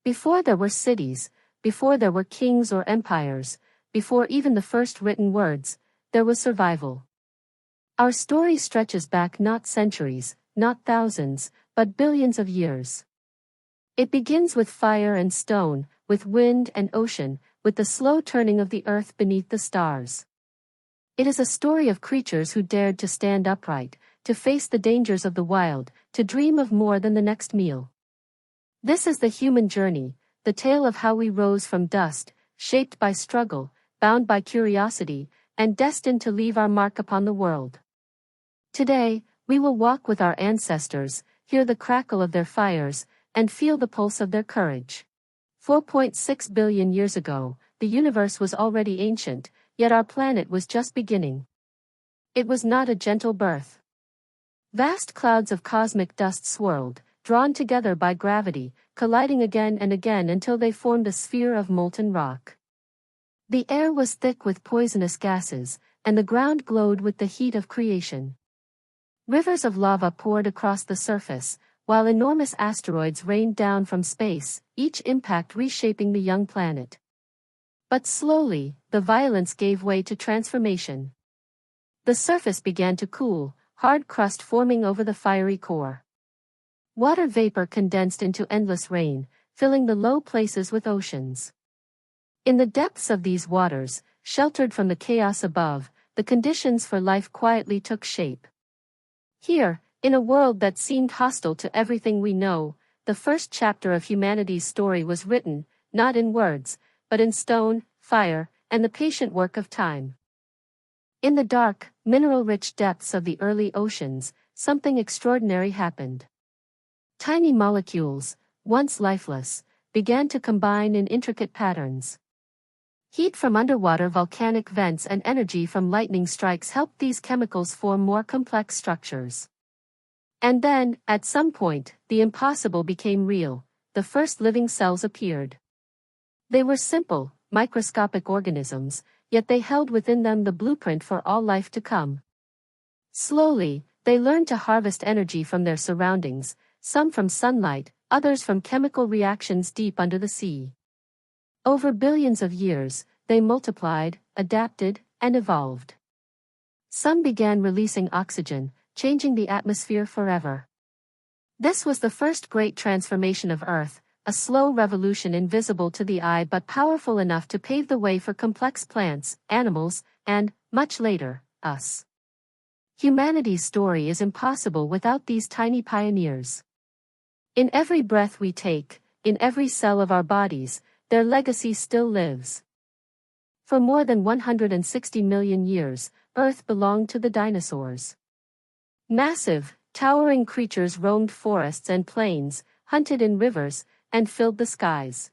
Before there were cities, before there were kings or empires, before even the first written words, there was survival. Our story stretches back not centuries, not thousands, but billions of years. It begins with fire and stone, with wind and ocean, with the slow turning of the earth beneath the stars. It is a story of creatures who dared to stand upright, to face the dangers of the wild, to dream of more than the next meal. This is the human journey, the tale of how we rose from dust, shaped by struggle, bound by curiosity, and destined to leave our mark upon the world. Today, we will walk with our ancestors, hear the crackle of their fires, and feel the pulse of their courage. 4.6 billion years ago, the universe was already ancient, yet our planet was just beginning. It was not a gentle birth. Vast clouds of cosmic dust swirled, drawn together by gravity, colliding again and again until they formed a sphere of molten rock. The air was thick with poisonous gases, and the ground glowed with the heat of creation. Rivers of lava poured across the surface, while enormous asteroids rained down from space, each impact reshaping the young planet. But slowly, the violence gave way to transformation. The surface began to cool, hard crust forming over the fiery core. Water vapor condensed into endless rain, filling the low places with oceans. In the depths of these waters, sheltered from the chaos above, the conditions for life quietly took shape. Here, in a world that seemed hostile to everything we know, the first chapter of humanity's story was written, not in words, but in stone, fire, and the patient work of time. In the dark, mineral-rich depths of the early oceans, something extraordinary happened. Tiny molecules, once lifeless, began to combine in intricate patterns. Heat from underwater volcanic vents and energy from lightning strikes helped these chemicals form more complex structures. And then, at some point, the impossible became real. The first living cells appeared. They were simple, microscopic organisms, yet they held within them the blueprint for all life to come. Slowly, they learned to harvest energy from their surroundings, some from sunlight, others from chemical reactions deep under the sea. Over billions of years, they multiplied, adapted, and evolved. Some began releasing oxygen, changing the atmosphere forever. This was the first great transformation of Earth, a slow revolution invisible to the eye but powerful enough to pave the way for complex plants, animals, and, much later, us. Humanity's story is impossible without these tiny pioneers. In every breath we take, in every cell of our bodies, their legacy still lives. For more than 160 million years, Earth belonged to the dinosaurs. Massive, towering creatures roamed forests and plains, hunted in rivers, and filled the skies.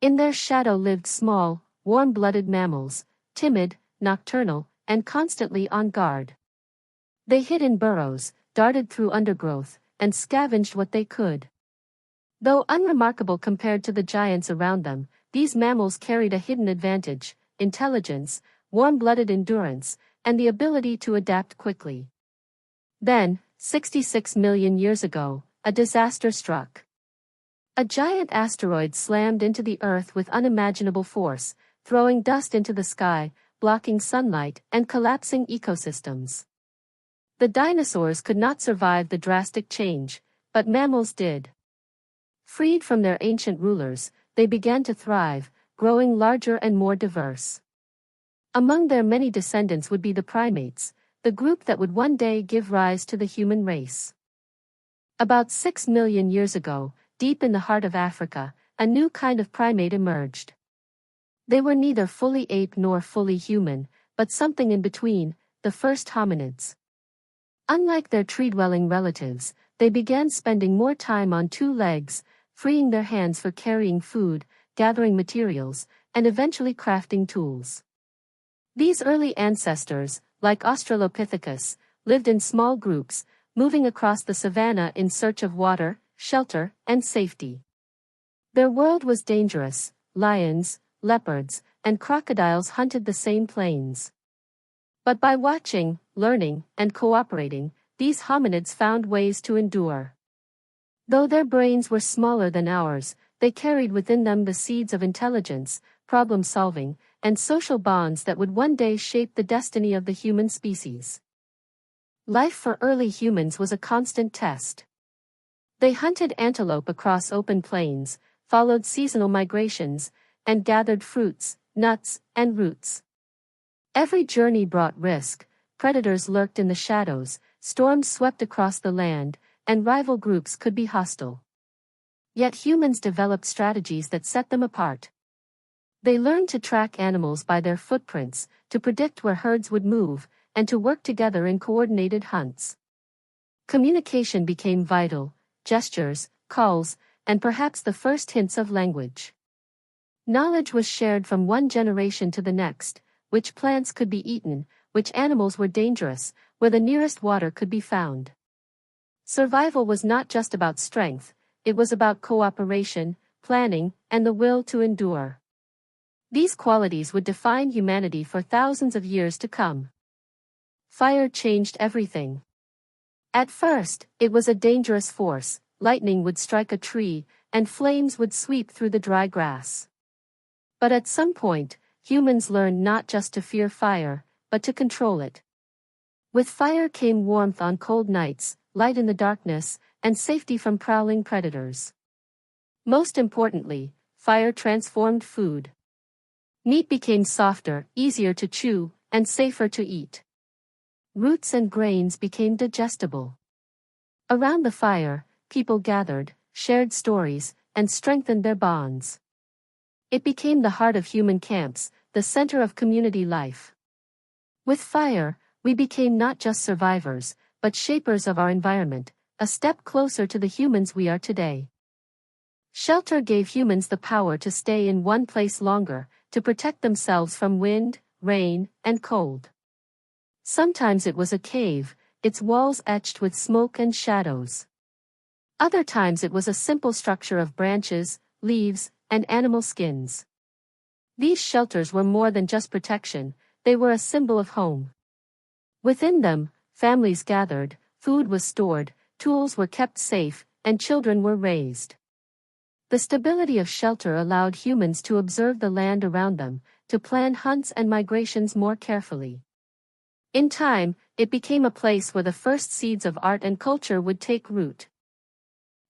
In their shadow lived small, warm-blooded mammals, timid, nocturnal, and constantly on guard. They hid in burrows, darted through undergrowth, and scavenged what they could. Though unremarkable compared to the giants around them, these mammals carried a hidden advantage: intelligence, warm-blooded endurance, and the ability to adapt quickly. Then, 66 million years ago, a disaster struck. A giant asteroid slammed into the Earth with unimaginable force, throwing dust into the sky, blocking sunlight, and collapsing ecosystems. The dinosaurs could not survive the drastic change, but mammals did. Freed from their ancient rulers, they began to thrive, growing larger and more diverse. Among their many descendants would be the primates, the group that would one day give rise to the human race. About 6 million years ago, deep in the heart of Africa, a new kind of primate emerged. They were neither fully ape nor fully human, but something in between, the first hominids. Unlike their tree-dwelling relatives, they began spending more time on two legs, freeing their hands for carrying food, gathering materials, and eventually crafting tools. These early ancestors, like Australopithecus, lived in small groups, moving across the savanna in search of water, shelter, and safety. Their world was dangerous: lions, leopards, and crocodiles hunted the same plains. But by watching, learning, and cooperating, these hominids found ways to endure. Though their brains were smaller than ours, they carried within them the seeds of intelligence, problem-solving, and social bonds that would one day shape the destiny of the human species. Life for early humans was a constant test. They hunted antelope across open plains, followed seasonal migrations, and gathered fruits, nuts, and roots. Every journey brought risk, predators lurked in the shadows, storms swept across the land, and rival groups could be hostile. Yet humans developed strategies that set them apart. They learned to track animals by their footprints, to predict where herds would move, and to work together in coordinated hunts. Communication became vital, gestures, calls, and perhaps the first hints of language. Knowledge was shared from one generation to the next, which plants could be eaten, which animals were dangerous, where the nearest water could be found. Survival was not just about strength, it was about cooperation, planning, and the will to endure. These qualities would define humanity for thousands of years to come. Fire changed everything. At first, it was a dangerous force. Lightning would strike a tree, and flames would sweep through the dry grass. But at some point, humans learned not just to fear fire, but to control it. With fire came warmth on cold nights, light in the darkness, and safety from prowling predators. Most importantly, fire transformed food. Meat became softer, easier to chew, and safer to eat. Roots and grains became digestible. Around the fire, people gathered, shared stories, and strengthened their bonds. It became the heart of human camps, the center of community life. With fire, we became not just survivors, but shapers of our environment, a step closer to the humans we are today. Shelter gave humans the power to stay in one place longer, to protect themselves from wind, rain, and cold. Sometimes it was a cave, its walls etched with smoke and shadows. Other times it was a simple structure of branches, leaves, and animal skins. These shelters were more than just protection, they were a symbol of home. Within them, families gathered, food was stored, tools were kept safe, and children were raised. The stability of shelter allowed humans to observe the land around them, to plan hunts and migrations more carefully. In time, it became a place where the first seeds of art and culture would take root.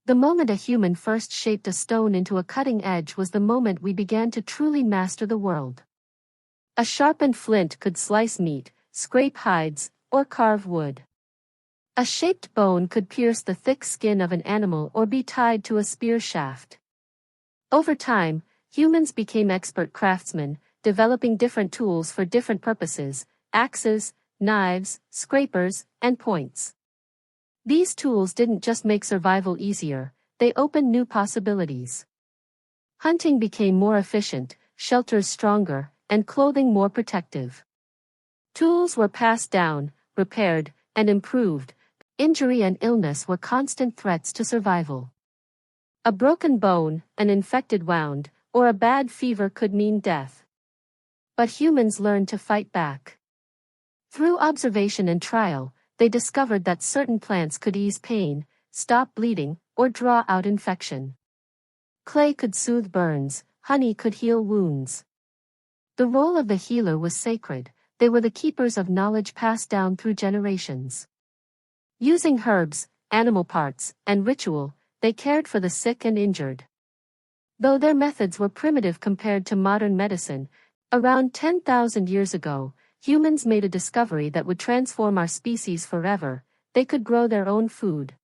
The moment a human first shaped a stone into a cutting edge was the moment we began to truly master the world. A sharpened flint could slice meat, scrape hides, or carve wood. A shaped bone could pierce the thick skin of an animal or be tied to a spear shaft. Over time, humans became expert craftsmen, developing different tools for different purposes: axes, knives, scrapers, and points. These tools didn't just make survival easier, they opened new possibilities. Hunting became more efficient, shelters stronger, and clothing more protective. Tools were passed down, repaired, and improved. Injury and illness were constant threats to survival. A broken bone, an infected wound, or a bad fever could mean death. But humans learned to fight back. Through observation and trial, they discovered that certain plants could ease pain, stop bleeding, or draw out infection. Clay could soothe burns, honey could heal wounds. The role of the healer was sacred, they were the keepers of knowledge passed down through generations. Using herbs, animal parts, and ritual, they cared for the sick and injured. Though their methods were primitive compared to modern medicine, around 10,000 years ago, humans made a discovery that would transform our species forever: they could grow their own food.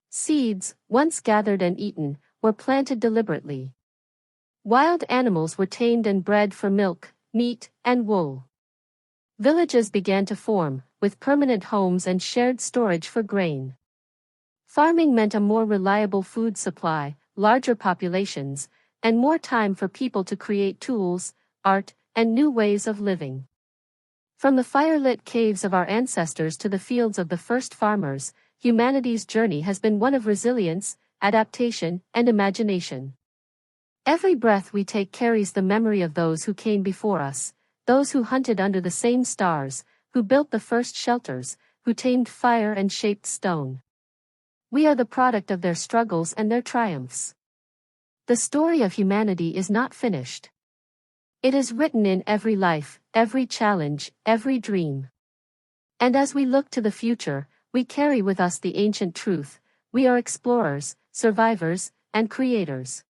Seeds, once gathered and eaten, were planted deliberately. Wild animals were tamed and bred for milk, meat, and wool. Villages began to form, with permanent homes and shared storage for grain. Farming meant a more reliable food supply, larger populations, and more time for people to create tools, art, and new ways of living. From the firelit caves of our ancestors to the fields of the first farmers, humanity's journey has been one of resilience, adaptation, and imagination. Every breath we take carries the memory of those who came before us, those who hunted under the same stars, who built the first shelters, who tamed fire and shaped stone. We are the product of their struggles and their triumphs. The story of humanity is not finished. It is written in every life, every challenge, every dream. And as we look to the future, we carry with us the ancient truth: we are explorers, survivors, and creators.